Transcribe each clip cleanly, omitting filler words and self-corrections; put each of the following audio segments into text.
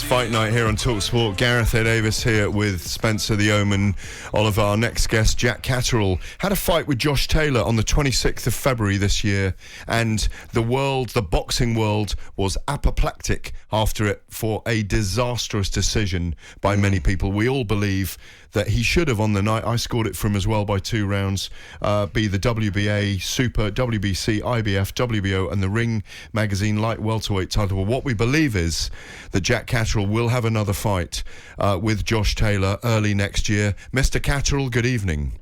Fight Night here on talkSPORT. Gareth A. Davies here with Spencer the Omen Oliver. Our next guest, Jack Catterall, had a fight with Josh Taylor on the 26th of February this year, and the boxing world was apoplectic after it for a disastrous decision by many people. We all believe that he should have on the night, I scored it for him as well by 2 rounds, be the WBA, Super, WBC, IBF, WBO and the Ring Magazine Light Welterweight title. Well, what we believe is that Jack Catterall will have another fight with Josh Taylor early next year. Mr. Catterall, good evening.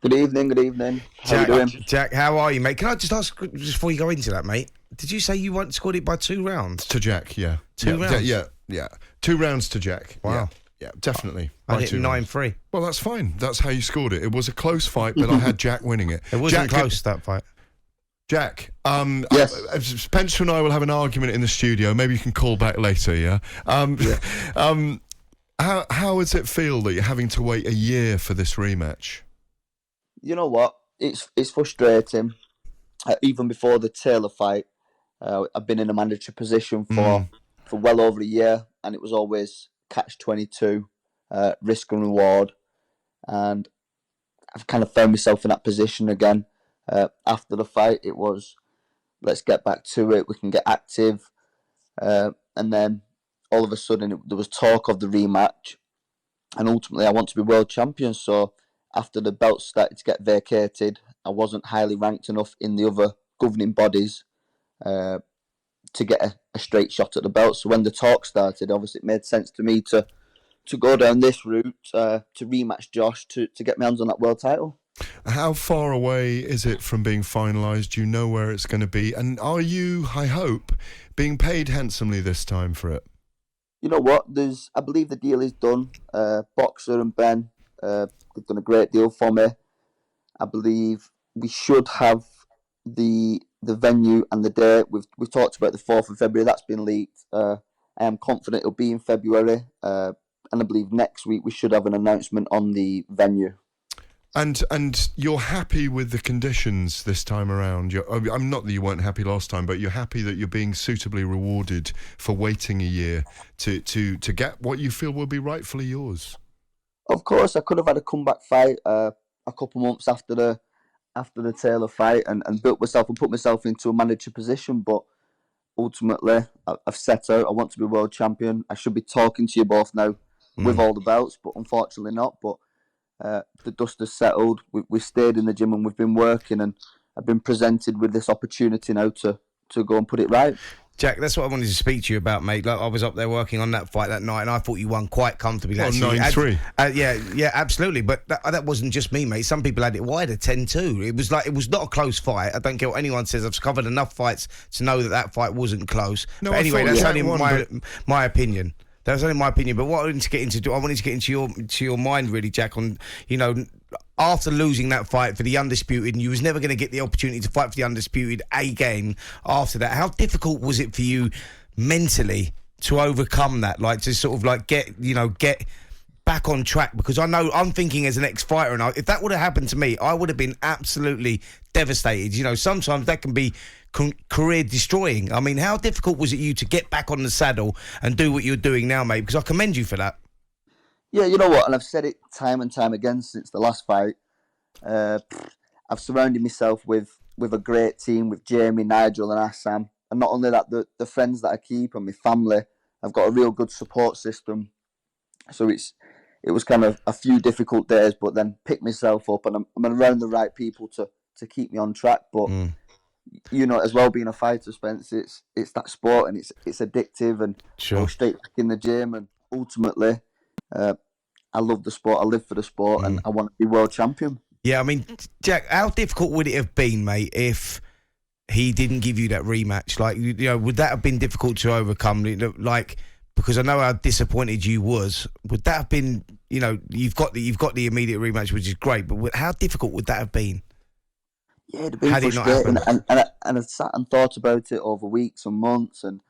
Good evening. How you doing? Jack, how are you, mate? Can I just ask, just before you go into that, mate, did you say you once scored it by 2 rounds? To Jack, yeah. 2 rounds? Yeah. 2 rounds to Jack. Wow. Yeah, definitely. I hit 9-3. Well, that's fine. That's how you scored it. It was a close fight, but I had Jack winning it. It wasn't close, that fight. Jack, yes. Spencer and I will have an argument in the studio. Maybe you can call back later, yeah? How does it feel that you're having to wait a year for this rematch? You know what? It's frustrating. Even before the Taylor fight, I've been in a mandatory position for well over a year, and it was always catch-22, risk and reward. And I've kind of found myself in that position again. After the fight, it was, let's get back to it, we can get active. And then all of a sudden, there was talk of the rematch. And ultimately, I want to be world champion. So after the belts started to get vacated, I wasn't highly ranked enough in the other governing bodies to get a straight shot at the belt. So when the talk started, obviously it made sense to me to go down this route, to rematch Josh, to get my hands on that world title. How far away is it from being finalised? Do you know where it's going to be? And are you, I hope, being paid handsomely this time for it? You know what? I believe the deal is done. Boxer and Benn, they've done a great deal for me. I believe we should have the venue and the date. We've talked about the 4th of February. That's been leaked. I am confident it'll be in February. And I believe next week we should have an announcement on the venue. And you're happy with the conditions this time around? I'm not that you weren't happy last time, but you're happy that you're being suitably rewarded for waiting a year to get what you feel will be rightfully yours? Of course, I could have had a comeback fight a couple months after the Taylor fight and built myself and put myself into a manager position, but ultimately I've set out. I want to be world champion. I should be talking to you both now with all the belts, but unfortunately not. But the dust has settled. We've stayed in the gym and we've been working, and I've been presented with this opportunity now to go and put it right. Jack, that's what I wanted to speak to you about, mate. Like, I was up there working on that fight that night, and I thought you won quite comfortably. 9-3. Yeah, absolutely. But that wasn't just me, mate. Some people had it wider, 10-2. It was not a close fight. I don't care what anyone says. I've covered enough fights to know that fight wasn't close. No, but anyway, that's only my opinion. That's only my opinion. But what I wanted to get into your mind, really, Jack, on, after losing that fight for the Undisputed, and you was never going to get the opportunity to fight for the Undisputed again after that, how difficult was it for you mentally to overcome that? Like, to sort of get back on track? Because I know, I'm thinking as an ex-fighter, and if that would have happened to me, I would have been absolutely devastated. Sometimes that can be career destroying. I mean, how difficult was it you to get back on the saddle and do what you're doing now, mate? Because I commend you for that. Yeah, you know what, and I've said it time and time again since the last fight. I've surrounded myself with a great team, with Jamie, Nigel and Assam. And not only that, the friends that I keep and my family, I've got a real good support system. So it was kind of a few difficult days, but then pick myself up, and I'm around the right people to keep me on track. But as well, being a fighter, Spence, it's that sport, and it's addictive, and go straight back in the gym, and ultimately, I love the sport. I live for the sport, and I want to be world champion. Yeah, I mean, Jack, how difficult would it have been, mate, if he didn't give you that rematch? Like, would that have been difficult to overcome? Because I know how disappointed you was. Would that have been, you've got the immediate rematch, which is great, but how difficult would that have been? Yeah, it'd have been frustrating, and I sat and thought about it over weeks and months, and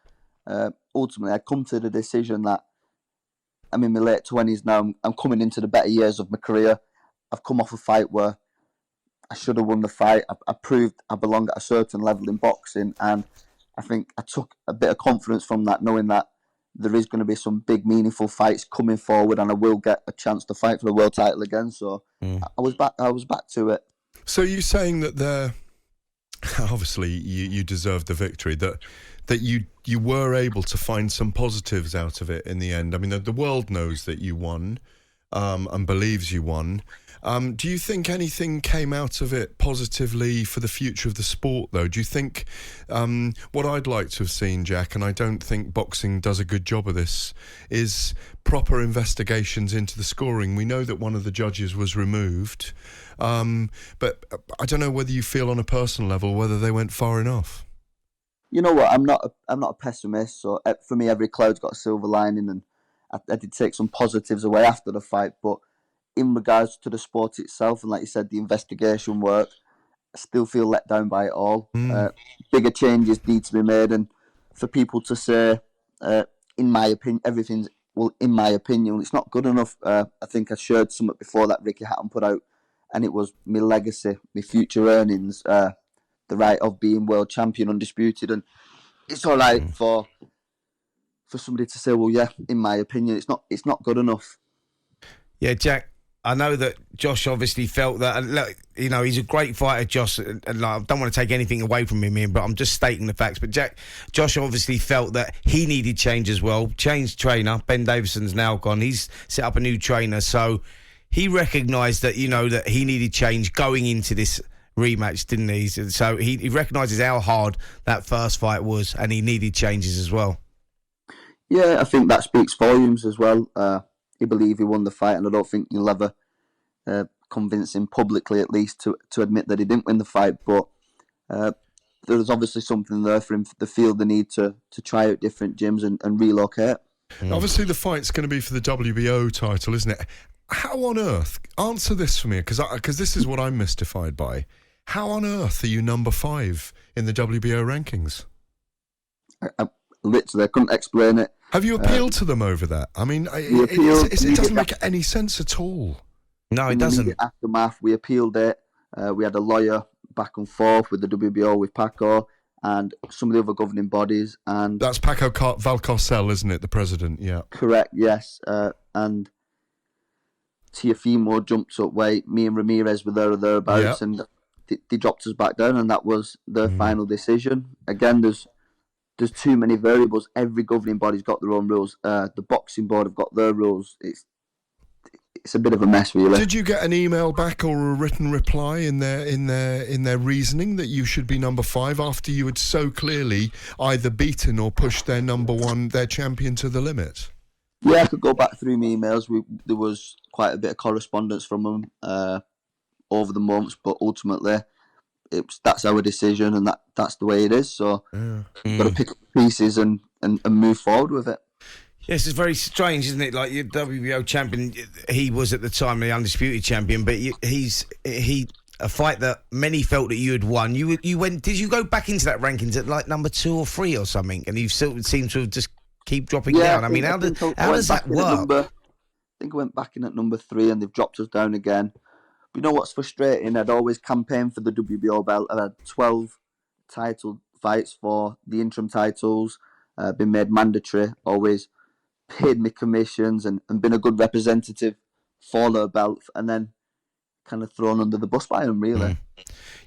ultimately I come to the decision that I'm in my late 20s now. I'm coming into the better years of my career. I've come off a fight where I should have won the fight. I proved I belong at a certain level in boxing, and I think I took a bit of confidence from that, knowing that there is going to be some big, meaningful fights coming forward, and I will get a chance to fight for the world title again. So I was back to it. So you're saying that obviously you deserved the victory, that you were able to find some positives out of it in the end. I mean, the world knows that you won, and believes you won. Do you think anything came out of it positively for the future of the sport, though? Do you think what I'd like to have seen, Jack, and I don't think boxing does a good job of this, is proper investigations into the scoring? We know that one of the judges was removed, but I don't know whether you feel on a personal level whether they went far enough. You know what? I'm not a pessimist. So for me, every cloud's got a silver lining, and I did take some positives away after the fight, but in regards to the sport itself, and like you said, the investigation work, I still feel let down by it all. Bigger changes need to be made, and for people to say, in my opinion, in my opinion, it's not good enough. I think I shared something before that Ricky Hatton put out, and it was my legacy, my future earnings, the right of being world champion, undisputed, and it's all right for somebody to say, well, yeah, in my opinion, it's not good enough. Yeah, Jack, I know that Josh obviously felt that, look, you know, he's a great fighter, Josh, and I don't want to take anything away from him here, but I'm just stating the facts. But Josh obviously felt that he needed change as well. Changed trainer, Ben Davison's now gone. He's set up a new trainer, so he recognised that, you know, that he needed change going into this rematch, didn't he? So he recognises how hard that first fight was, and he needed changes as well. Yeah, I think that speaks volumes as well. He believed he won the fight, and I don't think you'll ever convince him publicly, at least, to admit that he didn't win the fight. But there's obviously something there for him to feel the need to try out different gyms and relocate. Obviously, the fight's going to be for the WBO title, isn't it? How on earth, answer this for me, because this is what I'm mystified by. How on earth are you number 5 in the WBO rankings? I literally, I couldn't explain it. Have you appealed to them over that? I mean, it doesn't make any sense at all. No, it doesn't. Aftermath, we appealed it. We had a lawyer back and forth with the WBO, with Paco, and some of the other governing bodies. And that's Paco Valcarcel, isn't it, the president? Yeah. Correct, yes. And Teofimo jumped up weight. Me and Ramirez were there or thereabouts, and they dropped us back down, and that was their final decision. Again, there's too many variables. Every governing body's got their own rules. The boxing board have got their rules. It's a bit of a mess, really. Did you get an email back or a written reply in their reasoning that you should be number 5 after you had so clearly either beaten or pushed their number 1, their champion, to the limit? Yeah, I could go back through my emails. There was quite a bit of correspondence from them over the months, but ultimately that's our decision, and that's the way it is. So you've got to pick up pieces and move forward with it. Yes, it's very strange, isn't it? Like, your WBO champion, he was at the time the undisputed champion, but he's a fight that many felt that you had won. You went. Did you go back into that rankings at like number 2 or 3 or something? And you still seem to have just keep dropping down. I mean, how does that work? I think I went back in at number 3, and they've dropped us down again. But you know what's frustrating? I'd always campaigned for the WBO belt. I had 12 title fights for the interim titles, been made mandatory, always paid me commissions and been a good representative for the belt, and then kind of thrown under the bus by him, really.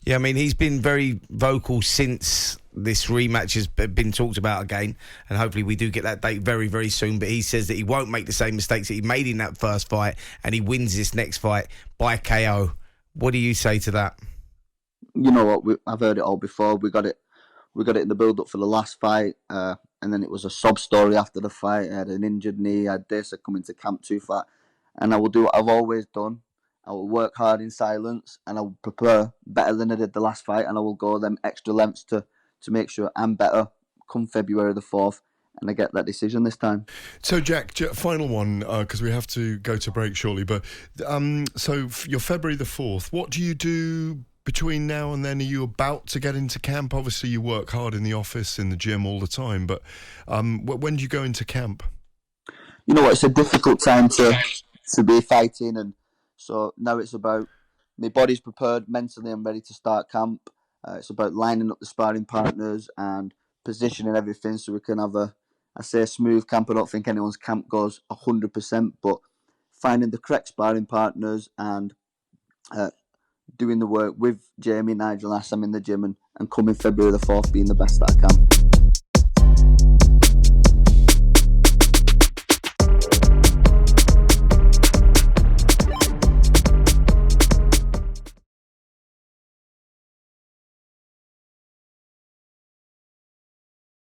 Yeah, I mean, he's been very vocal since this rematch has been talked about again, and hopefully we do get that date very, very soon. But he says that he won't make the same mistakes that he made in that first fight, and he wins this next fight by KO. What do you say to that? You know what? I've heard it all before. We got it in the build-up for the last fight, and then it was a sob story after the fight. I had an injured knee. I had this. I come into camp too fat, and I will do what I've always done. I will work hard in silence, and I will prepare better than I did the last fight, and I will go them extra lengths to make sure I'm better come February the 4th, and I get that decision this time. So, Jack, final one, because we have to go to break shortly, but so you're February the 4th. What do you do between now and then? Are you about to get into camp? Obviously, you work hard in the office, in the gym all the time, but when do you go into camp? You know what, it's a difficult time to be fighting, and so now it's about my body's prepared mentally. I'm ready to start camp. It's about lining up the sparring partners and positioning everything so we can have a I say smooth camp. I don't think anyone's camp goes 100%, but finding the correct sparring partners and doing the work with Jamie, Nigel, and Assam in the gym, and coming February the 4th being the best that I can.